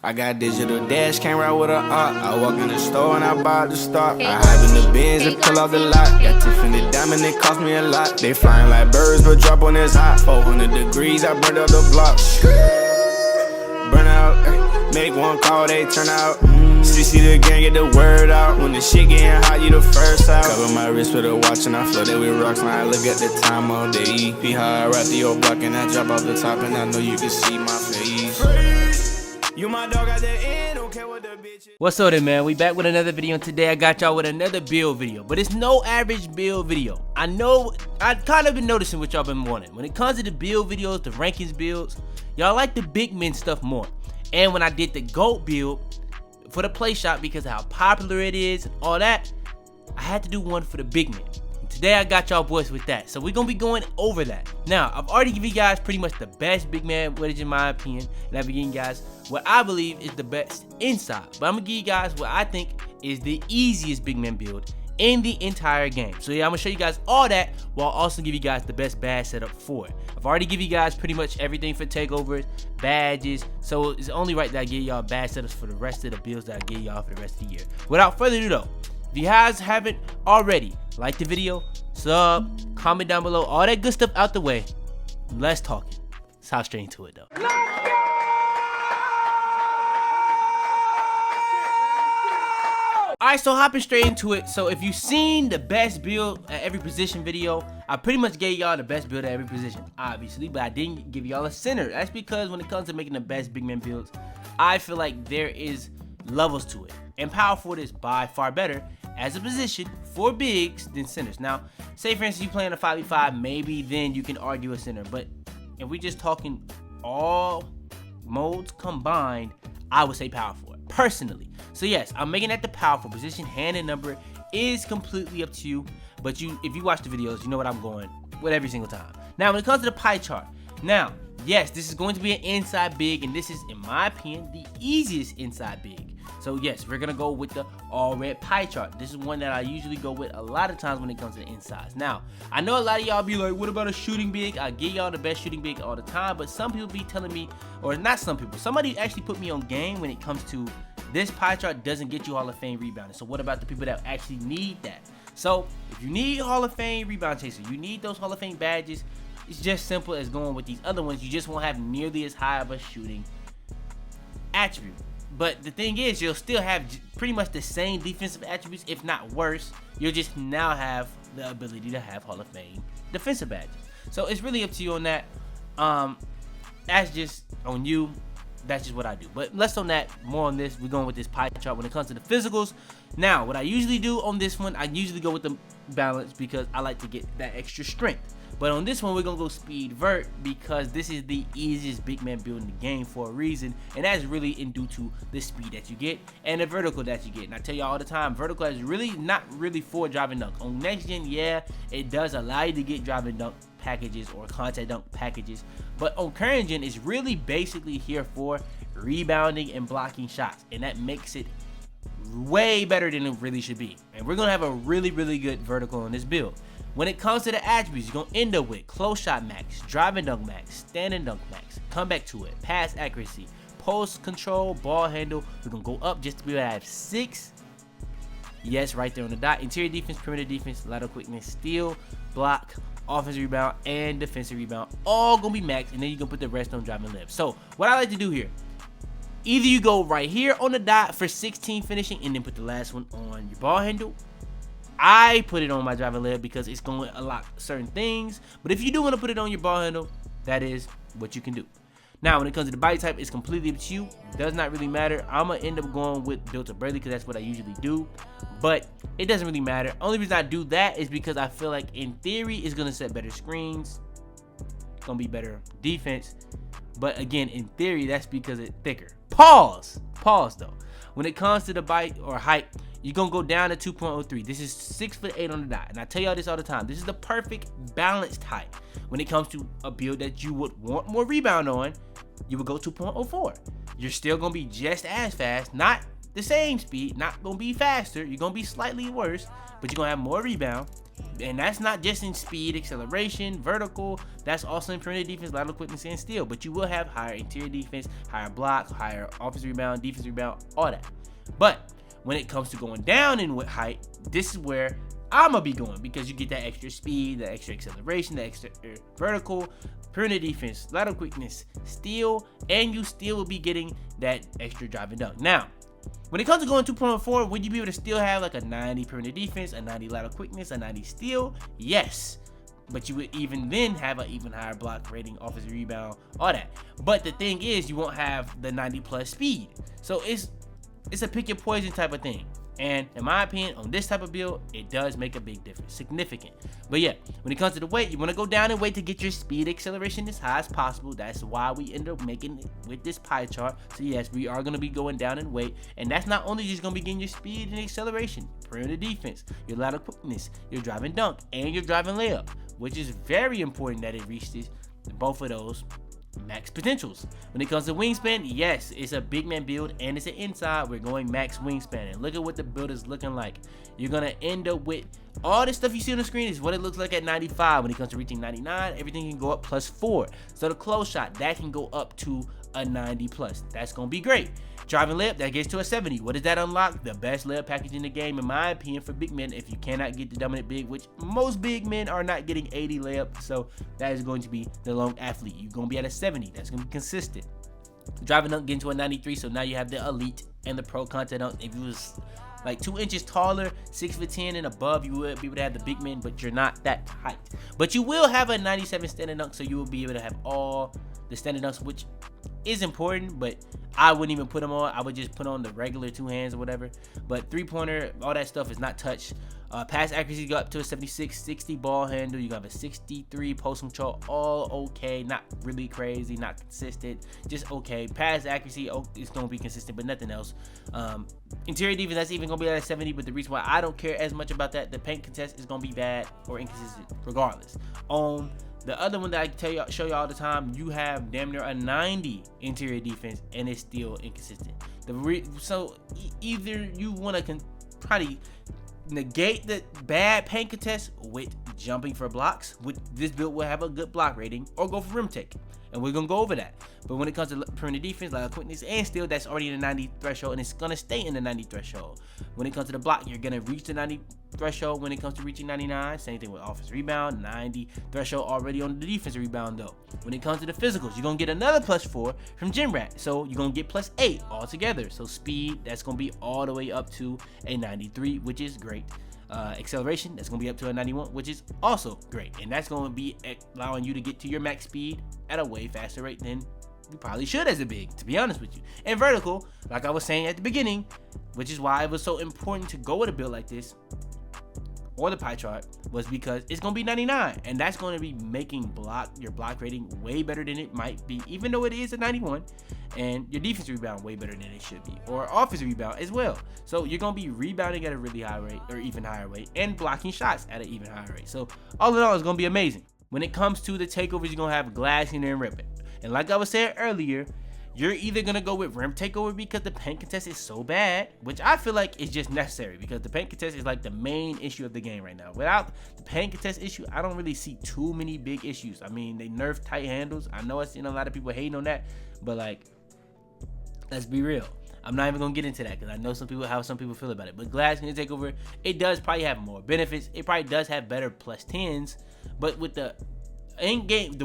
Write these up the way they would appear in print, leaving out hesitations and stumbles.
I got digital dash, can't ride with a op. I walk in the store and I buy the stock. I hide in the bins and pull out the lot. Got Tiffany diamond, it cost me a lot. They flying like birds, but drop when it's hot. 400 degrees, I burned up the block. Burn out, make one call, they turn out. CC the gang, get the word out. When the shit getting hot, you the first out. Cover my wrist with a watch and I flood it with rocks. Now I look at the time all day. Be high, I rap the old block and I drop off the top. And I know you can see my face. You my dog at the end, don't care what the bitch is. What's up there, man? We back with another video, and today I got y'all with another build video. But it's no average build video. I know, I kind of been noticing what y'all been wanting. When it comes to the build videos, the rankings builds, y'all like the big men stuff more. And when I did the GOAT build for the play shop, because of how popular it is and all that, I had to do one for the big men. And today I got y'all boys with that. So we're going to be going over that. Now, I've already given you guys pretty much the best big man footage in my opinion. And I've been giving you guys what I believe is the best inside. But I'm going to give you guys what I think is the easiest big man build in the entire game. So yeah, I'm going to show you guys all that while also give you guys the best badge setup for it. I've already given you guys pretty much everything for takeovers, badges. So it's only right that I give y'all badge setups for the rest of the builds that I give y'all for the rest of the year. Without further ado though, if you guys haven't already, like the video, sub, comment down below, all that good stuff out the way. Let's talk it. Let's hop straight into it though. Alright, so hopping straight into it. So if you've seen the best build at every position video, I pretty much gave y'all the best build at every position, obviously, but I didn't give y'all a center. That's because when it comes to making the best big man builds, I feel like there is levels to it. And power forward is by far better as a position for bigs than centers. Now, say for instance you playing a 5v5, maybe then you can argue a center. But if we just talking all modes combined, I would say power forward, personally. So yes, I'm making that the powerful position. Hand and number is completely up to you. But if you watch the videos, you know what I'm going with every single time. Now, when it comes to the pie chart, now, yes, this is going to be an inside big, and this is, in my opinion, the easiest inside big. So yes, we're gonna go with the all red pie chart. This is one that I usually go with a lot of times when it comes to the insides. Now, I know a lot of y'all be like, what about a shooting big? I give y'all the best shooting big all the time, but some people be telling me, or not some people, somebody actually put me on game when it comes to this pie chart doesn't get you Hall of Fame rebounding. So what about the people that actually need that? So if you need Hall of Fame rebound chaser, you need those Hall of Fame badges, it's just simple as going with these other ones. You just won't have nearly as high of a shooting attribute. But the thing is, you'll still have pretty much the same defensive attributes, if not worse. You'll just now have the ability to have Hall of Fame defensive badges. So it's really up to you on that. That's just on you. That's just what I do. But less on that, more on this. We're going with this pie chart when it comes to the physicals. Now, what I usually do on this one, I usually go with the balance because I like to get that extra strength. But on this one, we're going to go speed vert because this is the easiest big man build in the game for a reason. And that's really in due to the speed that you get and the vertical that you get. And I tell you all the time, vertical is really not really for driving dunk. On next gen, yeah, it does allow you to get driving dunk packages or contact dunk packages. But on current gen, it's really basically here for rebounding and blocking shots. And that makes it way better than it really should be. And we're going to have a really, really good vertical on this build. When it comes to the attributes, you're going to end up with close shot max, driving dunk max, standing dunk max, come back to it, pass accuracy, post control, ball handle. We're going to go up just to be able to have 6. Yes, right there on the dot. Interior defense, perimeter defense, lateral quickness, steal, block, offensive rebound, and defensive rebound. All going to be maxed, and then you can put the rest on driving lift. So what I like to do here, either you go right here on the dot for 16 finishing and then put the last one on your ball handle. I put it on my driving lib because it's going to unlock certain things. But if you do want to put it on your ball handle, that is what you can do. Now, when it comes to the body type, it's completely up to you. It does not really matter. I'm going to end up going with built to Bradley because that's what I usually do. But it doesn't really matter. Only reason I do that is because I feel like in theory, it's going to set better screens. It's going to be better defense. But again, in theory, that's because it's thicker. Pause though. When it comes to the bite or height, you're going to go down to 2.03. This is 6'8" on the dot. And I tell y'all this all the time. This is the perfect balanced height. When it comes to a build that you would want more rebound on, you would go 2.04. You're still going to be just as fast. Not the same speed, not gonna be faster. You're gonna be slightly worse, but you're gonna have more rebound. And that's not just in speed, acceleration, vertical. That's also in perimeter defense, lateral quickness, and steal. But you will have higher interior defense, higher blocks, higher offensive rebound, defensive rebound, all that. But when it comes to going down in height, this is where I'm gonna be going, because you get that extra speed, the extra acceleration, the extra vertical, perimeter defense, lateral quickness, steal, and you still will be getting that extra drive and dunk. Now, when it comes to going 2.4, would you be able to still have like a 90 perimeter defense, a 90 lateral quickness, a 90 steal? Yes. But you would even then have an even higher block rating, offensive rebound, all that. But the thing is, you won't have the 90 plus speed. So it's a pick your poison type of thing. And in my opinion, on this type of build, it does make a big difference, significant. But yeah, when it comes to the weight, you want to go down in weight to get your speed acceleration as high as possible. That's why we end up making it with this pie chart. So yes, we are going to be going down in weight. And that's not only just going to be getting your speed and acceleration, perimeter defense, your lateral quickness, your drive and dunk, and your drive and layup, which is very important that it reaches both of those max potentials. When it comes to wingspan, yes, it's a big man build and it's an inside. We're going max wingspan, and look at what the build is looking like. You're gonna end up with all this stuff you see on the screen is what it looks like at 95. When it comes to reaching 99, everything can go up +4. So the close shot, that can go up to a 90 plus. That's gonna be great. Driving layup, that gets to a 70. What does that unlock? The best layup package in the game, in my opinion, for big men. If you cannot get the dominant big, which most big men are not getting 80 layup, so that is going to be the long athlete. You're going to be at a 70. That's going to be consistent. Driving dunk, getting to a 93, so now you have the elite and the pro content dunk. If you was like 2 inches taller, 6'10" and above, you would be able to have the big men, but you're not that height. But you will have a 97 standard dunk, so you will be able to have all the standard dunks, which is important, but I wouldn't even put them on. I would just put on the regular 2 hands or whatever. But 3-pointer, all that stuff is not touched. Pass accuracy go up to a 76, 60 ball handle. You got a 63 post control, all okay, not really crazy, not consistent, just okay. Pass accuracy, it's gonna be consistent, but nothing else. Interior defense, that's even gonna be at a 70. But the reason why I don't care as much about that, the paint contest is gonna be bad or inconsistent regardless. The other one that I show you all the time, you have damn near a 90 interior defense and it's still inconsistent. So either you want to probably negate the bad paint contest with jumping for blocks, which this build will have a good block rating, or go for rim take. And we're going to go over that. But when it comes to perimeter defense, like quickness and steal, that's already in the 90 threshold, and it's going to stay in the 90 threshold. When it comes to the block, you're going to reach the 90 threshold when it comes to reaching 99. Same thing with offensive rebound, 90 threshold already on the defensive rebound though. When it comes to the physicals, you're going to get another +4 from Gym Rat. So you're going to get +8 altogether. So speed, that's going to be all the way up to a 93, which is great. Acceleration, that's going to be up to a 91, which is also great. And that's going to be allowing you to get to your max speed at a way faster rate than you probably should as a big, to be honest with you. And vertical, like I was saying at the beginning, which is why it was so important to go with a build like this, or the pie chart, was because it's going to be 99. And that's going to be making your block rating way better than it might be, even though it is a 91. And your defensive rebound way better than it should be, or offensive rebound as well. So you're going to be rebounding at a really high rate, or even higher rate, and blocking shots at an even higher rate. So all in all, it's going to be amazing. When it comes to the takeovers, you're going to have glassing and ripping. And like I was saying earlier, you're either going to go with rim takeover because the paint contest is so bad, which I feel like is just necessary because the paint contest is like the main issue of the game right now. Without the paint contest issue, I don't really see too many big issues. I mean, they nerfed tight handles. I know I've seen a lot of people hating on that, but like, let's be real. I'm not even gonna get into that because I know how some people feel about it. But glass can take over. It does probably have more benefits. It probably does have better +10s. But with the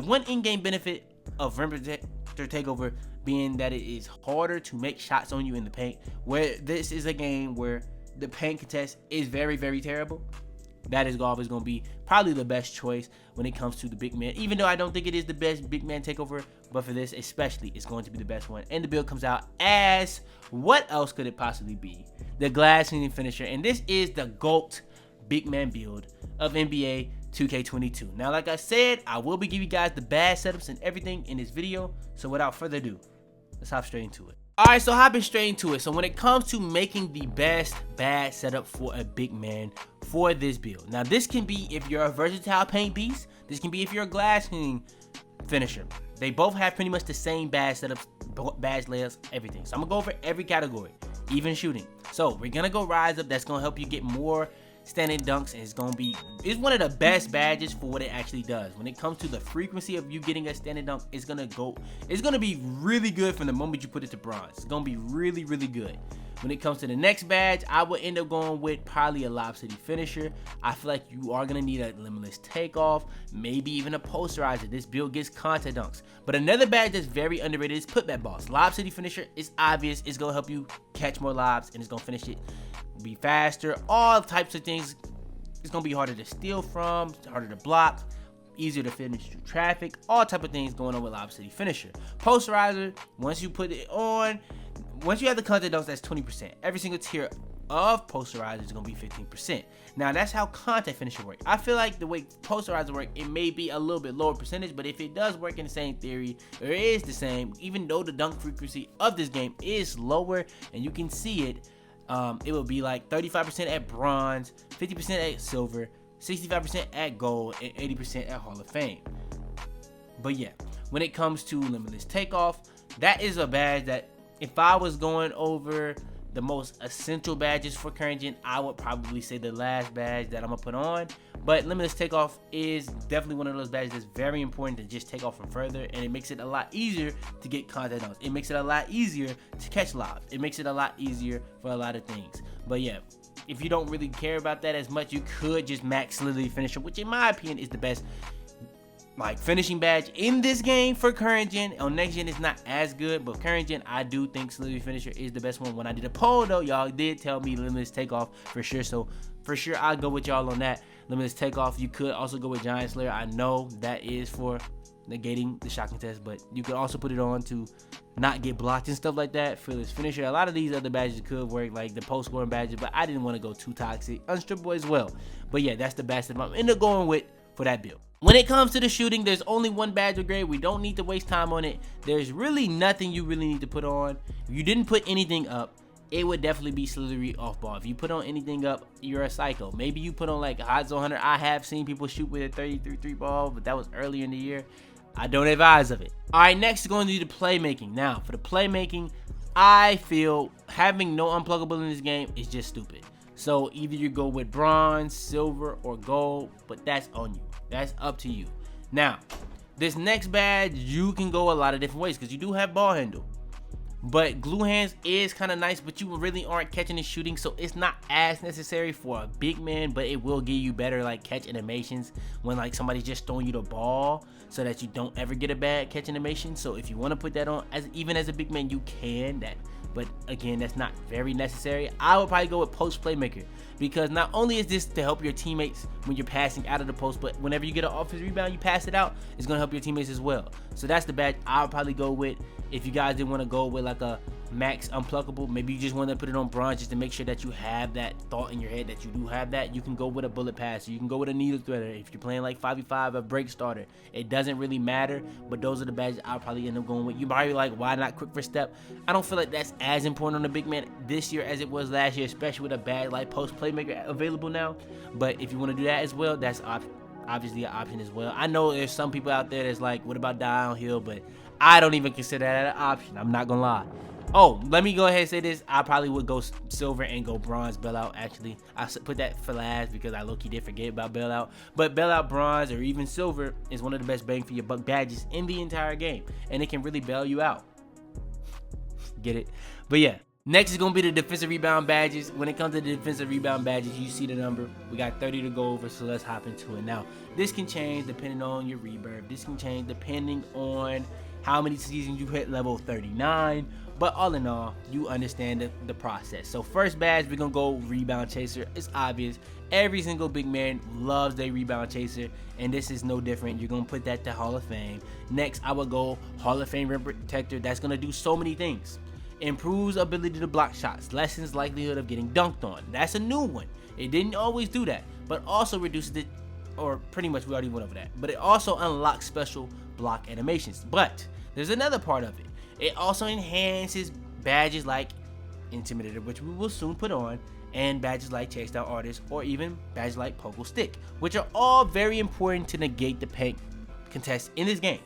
one in-game benefit of rim protector takeover being that it is harder to make shots on you in the paint. Where this is a game where the paint contest is very, very terrible. That is always going to be probably the best choice when it comes to the big man. Even though I don't think it is the best big man takeover, but for this especially, it's going to be the best one. And the build comes out as, what else could it possibly be? The glass cleaning finisher. And this is the GOAT big man build of NBA 2K22. Now, like I said, I will be giving you guys the bad setups and everything in this video. So without further ado, let's hop straight into it. Alright, so hopping straight into it. So when it comes to making the best bad setup for a big man for this build. Now this can be if you're a versatile paint beast. This can be if you're a glass cleaning finisher. They both have pretty much the same bad setups, bad layups, everything. So I'm gonna go over every category. even shooting. So we're gonna go rise up. That's gonna help you get more standing dunks, and it's one of the best badges for what it actually does. When it comes to the frequency of you getting a standing dunk, it's gonna be really good from the moment you put it to bronze. It's gonna be really, really good. When it comes to the next badge, I would end up going with probably a Lob City finisher. I feel like you are gonna need a limitless takeoff, maybe even a posterizer. This build gets contact dunks. But another badge that's very underrated is putback balls. Lob City finisher is obvious. It's gonna help you catch more lobs, and it's gonna finish it, be faster, all types of things. It's gonna be harder to steal from, harder to block, easier to finish through traffic, all type of things going on with Lob City finisher. Posterizer, once you put it on, once you have the contact dunks, that's 20%. Every single tier of posterizer is gonna be 15%. Now that's how contact finisher work. I feel like the way posterizer work, it may be a little bit lower percentage, but if it does work in the same theory, or it is the same, even though the dunk frequency of this game is lower, and you can see it, it will be like 35% at bronze, 50% at silver, 65% at gold, and 80% at Hall of Fame. But yeah, when it comes to limitless takeoff, that is a badge that if I was going over the most essential badges for current gen, I would probably say the last badge that I'm gonna put on. But limitless takeoff is definitely one of those badges that's very important to just take off from further, and it makes it a lot easier to get contact dunks. It makes it a lot easier to catch lobs. It makes it a lot easier for a lot of things. But yeah, if you don't really care about that as much, you could just max literally finisher, which in my opinion is the best like finishing badge in this game for current gen. On next gen it's not as good, but current gen I do think Slither finisher is the best one. When I did a poll though, y'all did tell me limitless takeoff for sure, so for sure I'll go with y'all on that. Limitless takeoff. You could also go with Giant Slayer. I know that is for negating the shot contest, but you could also put it on to not get blocked and stuff like that. Fearless finisher. A lot of these other badges could work, like the post scoring badges, but I didn't want to go too toxic. Unstrippable as well. But yeah, that's the badge that I'm end up going with for that build. When it comes to the shooting, there's only one badge upgrade. We don't need to waste time on it. There's really nothing you really need to put on. If you didn't put anything up, it would definitely be Slithery off ball. If you put on anything up, you're a psycho. Maybe you put on like a hot zone hunter. I have seen people shoot with a 33 ball, but that was earlier in the year. I don't advise of it. All right, next is going to be the playmaking. Now, for the playmaking, I feel having no unpluggable in this game is just stupid. So either you go with bronze, silver, or gold, but that's on you. That's up to you. Now, this next badge, you can go a lot of different ways because you do have ball handle. But glue hands is kind of nice, but you really aren't catching and shooting, so it's not as necessary for a big man, but it will give you better like catch animations when like somebody's just throwing you the ball, so that you don't ever get a bad catch animation. So if you want to put that on, even as a big man, you can. But again, that's not very necessary. I would probably go with post playmaker, because not only is this to help your teammates when you're passing out of the post, but whenever you get an offensive rebound, you pass it out, it's gonna help your teammates as well. So that's the badge I would probably go with. If you guys didn't want to go with like a max unpluggable, maybe you just want to put it on bronze just to make sure that you have that thought in your head that you do have that, you can go with a bullet passer, you can go with a needle threader. If you're playing like 5v5, a break starter, it doesn't really matter, but those are the badges I'll probably end up going with. You probably like, why not quick first step? I don't feel like that's as important on the big man this year as it was last year, especially with a badge like post playmaker available now. But if you want to do that as well, that's obviously an option as well. I know there's some people out there that's like, what about downhill? But I don't even consider that an option. I'm not gonna lie. Oh, let me go ahead and say this. I probably would go silver and go bronze bailout. Actually, I put that for last because I low-key did forget about bailout. But bailout bronze or even silver is one of the best bang for your buck badges in the entire game, and it can really bail you out. Get it? But yeah. Next is going to be the defensive rebound badges. When it comes to the defensive rebound badges, you see the number. We got 30 to go over, so let's hop into it. Now, this can change depending on your rebirth. This can change depending on how many seasons you hit level 39. But all in all, you understand the process. So first badge, we're going to go rebound chaser. It's obvious. Every single big man loves their rebound chaser, and this is no different. You're going to put that to Hall of Fame. Next, I will go Hall of Fame rim protector. That's going to do so many things. Improves ability to block shots, lessens likelihood of getting dunked on. That's a new one. It didn't always do that, but also reduces it, or pretty much we already went over that, but it also unlocks special block animations. But there's another part of it. It also enhances badges like Intimidator, which we will soon put on, and badges like Chase Down Artist, or even badges like Pogo Stick, which are all very important to negate the paint contest in this game.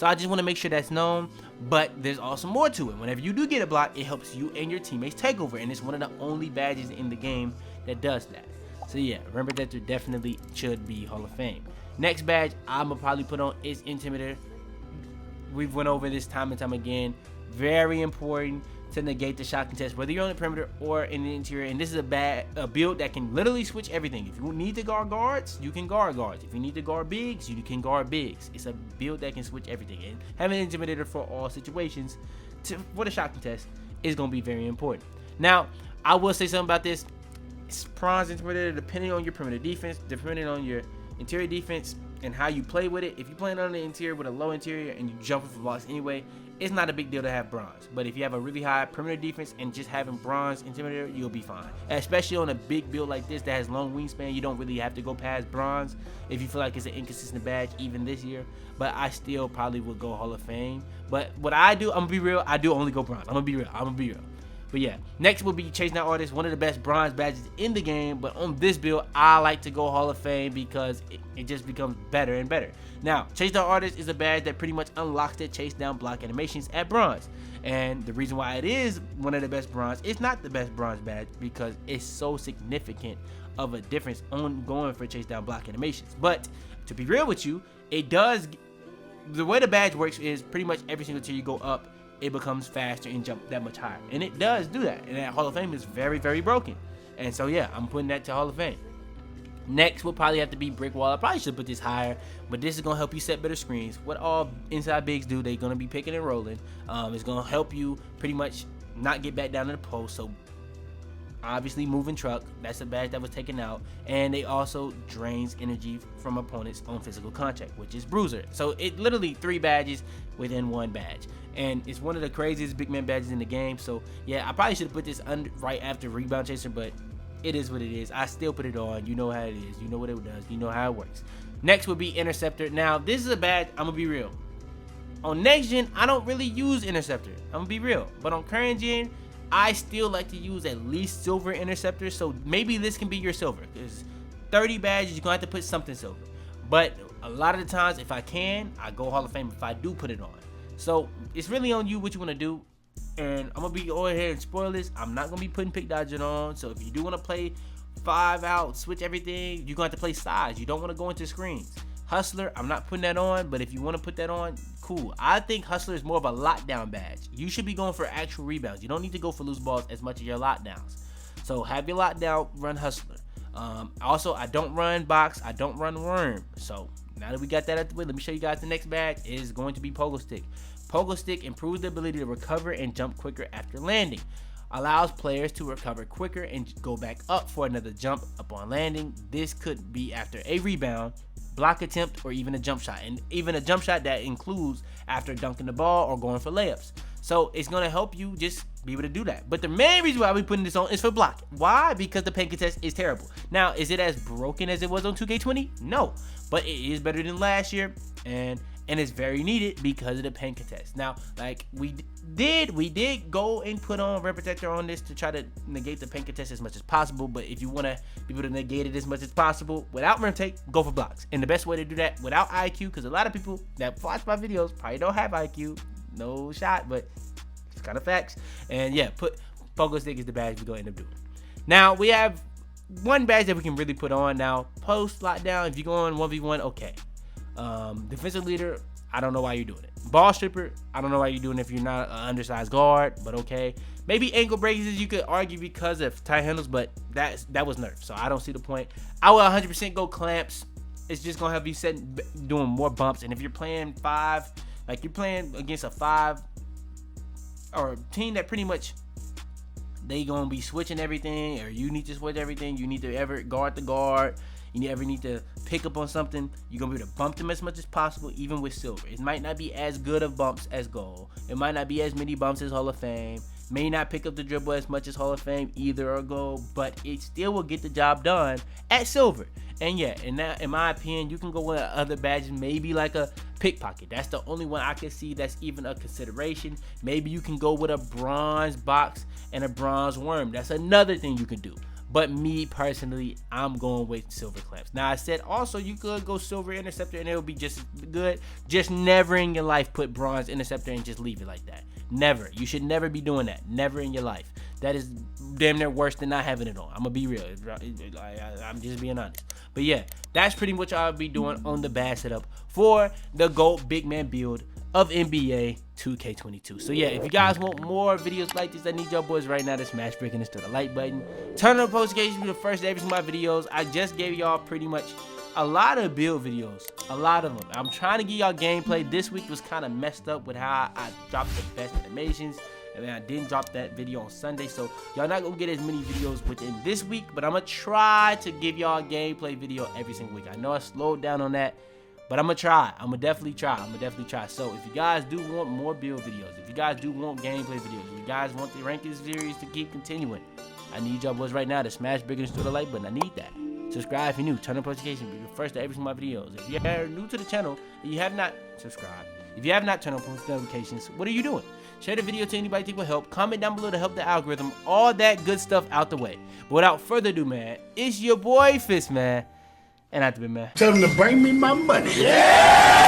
So I just want to make sure that's known. But there's also more to it. Whenever you do get a block, it helps you and your teammates take over, and it's one of the only badges in the game that does that. So yeah, remember that there definitely should be Hall of Fame. Next badge I'm gonna probably put on is Intimidator. We've went over this time and time again. Very important to negate the shot contest, whether you're on the perimeter or in the interior. And this is a build that can literally switch everything. If you need to guard guards, you can guard guards. If you need to guard bigs, you can guard bigs. It's a build that can switch everything. And having an Intimidator for all situations for the shot contest is going to be very important. Now, I will say something about this. It's bronze Intimidator, depending on your perimeter defense, depending on your interior defense, and how you play with it. If you're playing on the interior with a low interior and you jumping for blocks anyway, it's not a big deal to have bronze. But if you have a really high perimeter defense and just having bronze Intimidator, you'll be fine. Especially on a big build like this that has long wingspan, you don't really have to go past bronze if you feel like it's an inconsistent badge even this year. But I still probably would go Hall of Fame. But what I do, I'm gonna be real, I do only go bronze. I'm gonna be real. But yeah, next will be Chasing Down Artist, one of the best bronze badges in the game. But on this build, I like to go Hall of Fame because it just becomes better and better. Now, Chase Down Artist is a badge that pretty much unlocks the chase down block animations at bronze. And the reason why it is one of the best bronze, it's not the best bronze badge because it's so significant of a difference on going for chase down block animations. But to be real with you, it does, the way the badge works is pretty much every single tier you go up, it becomes faster and jump that much higher. And it does do that. And that Hall of Fame is very, very broken. And so yeah, I'm putting that to Hall of Fame. Next will probably have to be Brick Wall. I probably should put this higher, but this is going to help you set better screens. What all inside bigs do, they're going to be picking and rolling. It's going to help you pretty much not get back down to the post. So obviously moving truck, that's a badge that was taken out. And they also drains energy from opponents on physical contact, which is Bruiser. So it literally 3 badges within 1 badge. And it's one of the craziest big man badges in the game. So yeah, I probably should have put this right after Rebound Chaser, but it is what it is. I still put it on. You know how it is. You know what it does. You know how it works. Next would be Interceptor. Now, this is a badge, I'm going to be real. On next gen, I don't really use Interceptor. I'm going to be real. But on current gen, I still like to use at least silver Interceptor. So maybe this can be your silver. Because 30 badges, you're going to have to put something silver. But a lot of the times, if I can, I go Hall of Fame if I do put it on. So it's really on you what you want to do. And I'm going to be over here and spoil this. I'm not going to be putting pick dodging on. So if you do want to play 5 out, switch everything, you're going to have to play size. You don't want to go into screens. Hustler, I'm not putting that on. But if you want to put that on, cool. I think Hustler is more of a lockdown badge. You should be going for actual rebounds. You don't need to go for loose balls as much as your lockdowns. So have your lockdown, run Hustler. Also, I don't run box. I don't run worm. So now that we got that out the way, let me show you guys the next badge is going to be Pogo Stick. Pogo Stick improves the ability to recover and jump quicker after landing. Allows players to recover quicker and go back up for another jump upon landing. This could be after a rebound, block attempt, or even a jump shot. And even a jump shot that includes after dunking the ball or going for layups. So it's going to help you just be able to do that. But the main reason why we're putting this on is for blocking. Why? Because the paint contest is terrible. Now, is it as broken as it was on 2K20? No. But it is better than last year. And it's very needed because of the paint contest. Now, like we did go and put on Rim Protector on this to try to negate the paint contest as much as possible. But if you want to be able to negate it as much as possible without Rim Take, go for blocks. And the best way to do that without IQ, because a lot of people that watch my videos probably don't have IQ. No shot, but it's kind of facts. And yeah, put Pogo Stick is the badge we're going to end up doing. Now, we have one badge that we can really put on. Now, post lockdown, if you go on 1v1, okay. Defensive leader, I don't know why you're doing it. Ball stripper, I don't know why you're doing it if you're not an undersized guard, but okay. Maybe ankle braces, you could argue because of tight handles, but that was nerfed, so I don't see the point. I will 100% go clamps. It's just gonna have you doing more bumps, and if you're playing 5, like you're playing against a 5 or a team that pretty much they gonna be switching everything, or you need to switch everything, you need to ever guard the guard. You ever need to pick up on something, you're going to be able to bump them as much as possible, even with silver. It might not be as good of bumps as gold. It might not be as many bumps as Hall of Fame. May not pick up the dribble as much as Hall of Fame, either or gold, but it still will get the job done at silver. And yeah, in my opinion, you can go with other badges, maybe like a pickpocket. That's the only one I can see that's even a consideration. Maybe you can go with a bronze box and a bronze worm. That's another thing you can do. But me personally, I'm going with silver clamps. Now I said also you could go silver interceptor and it'll be just as good. Just never in your life put bronze interceptor and just leave it like that. Never. You should never be doing that. Never in your life. That is damn near worse than not having it on. I'm gonna be real. I'm just being honest. But yeah, that's pretty much what I'll be doing on the bad setup for the GOAT big man build of NBA 2K22. So yeah, if you guys want more videos like this, I need y'all boys right now to smash break and the like button. Turn on the notifications to be the first to every single my videos. I just gave y'all pretty much a lot of build videos, a lot of them. I'm trying to give y'all gameplay. This week was kind of messed up with how I dropped the best animations. And then I didn't drop that video on Sunday, so y'all not gonna get as many videos within this week, but I'm gonna try to give y'all a gameplay video every single week. I know I slowed down on that, but I'm gonna try. I'm gonna definitely try. So if you guys do want more build videos, if you guys do want gameplay videos, if you guys want the ranking series to keep continuing, I need y'all boys right now to smash big and the like button. I need that. Subscribe if you're new. Turn on notifications. Be the first to every single my videos. If you're new to the channel and you have not subscribed, if you have not turned on post notifications, what are you doing? Share the video to anybody you think will help. Comment down below to help the algorithm. All that good stuff out the way. But without further ado, man, it's your boy Fitz, man. And I have to be, man. Tell them to bring me my money. Yeah!